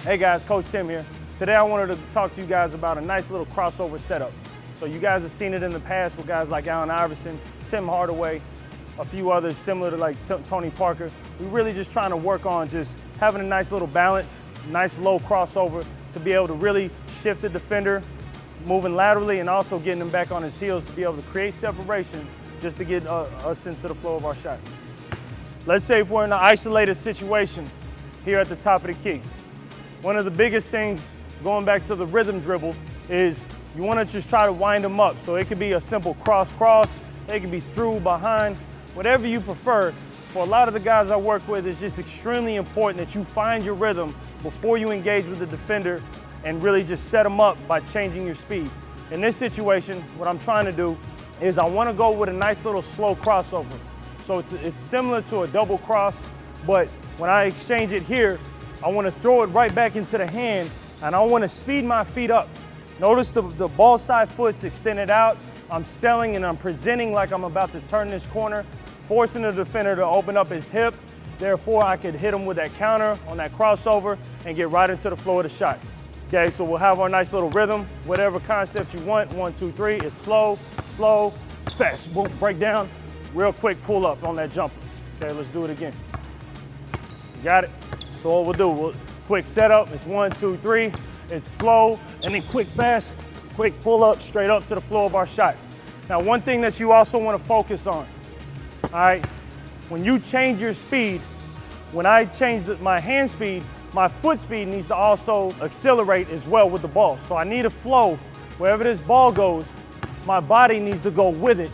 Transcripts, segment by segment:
Hey guys, Coach Tim here. Today I wanted to talk to you guys about a nice little crossover setup. So you guys have seen it in the past with guys like Allen Iverson, Tim Hardaway, a few others similar to like Tony Parker. We're really just trying to work on just having a nice little balance, nice low crossover to be able to really shift the defender, moving laterally and also getting him back on his heels to be able to create separation just to get us into the flow of our shot. Let's say if we're in an isolated situation here at the top of the key. One of the biggest things, going back to the rhythm dribble, is you want to just try to wind them up. So it could be a simple cross-cross, it could be through, behind, whatever you prefer. For a lot of the guys I work with, it's just extremely important that you find your rhythm before you engage with the defender and really just set them up by changing your speed. In this situation, what I'm trying to do is I want to go with a nice little slow crossover. So it's similar to a double cross, but when I exchange it here, I want to throw it right back into the hand, and I want to speed my feet up. Notice the ball side foot's extended out. I'm selling and I'm presenting like I'm about to turn this corner, forcing the defender to open up his hip. Therefore, I could hit him with that counter on that crossover and get right into the flow of the shot. Okay, so we'll have our nice little rhythm, whatever concept you want. 1, 2, 3. It's slow, slow, fast. Boom, break down, real quick pull up on that jumper. Okay, let's do it again. Got it? So what we'll do, quick setup, it's 1, 2, 3, it's slow, and then quick fast, quick pull up, straight up to the flow of our shot. Now one thing that you also want to focus on, all right, when you change your speed, when I change my hand speed, my foot speed needs to also accelerate as well with the ball. So I need a flow, wherever this ball goes, my body needs to go with it.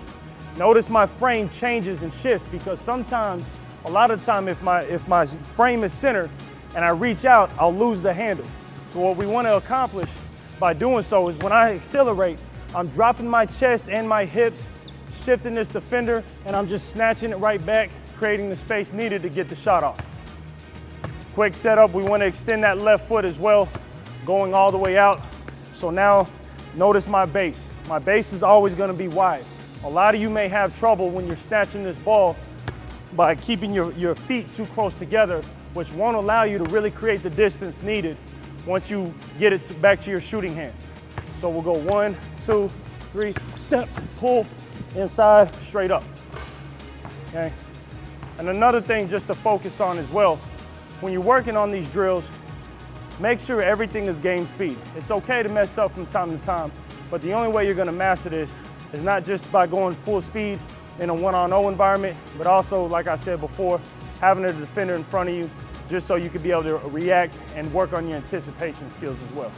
Notice my frame changes and shifts because sometimes, a lot of the time, if my frame is centered and I reach out, I'll lose the handle. So what we want to accomplish by doing so is when I accelerate, I'm dropping my chest and my hips, shifting this defender, and I'm just snatching it right back, creating the space needed to get the shot off. Quick setup, we want to extend that left foot as well, going all the way out. So now, notice my base. My base is always going to be wide. A lot of you may have trouble when you're snatching this ball by keeping your feet too close together, which won't allow you to really create the distance needed once you get it back to your shooting hand. So we'll go 1, 2, 3, step, pull, inside, straight up. Okay. And another thing just to focus on as well, when you're working on these drills, make sure everything is game speed. It's okay to mess up from time to time, but the only way you're gonna master this is not just by going full speed in a one-on-0 environment, but also, like I said before, having a defender in front of you just so you can be able to react and work on your anticipation skills as well.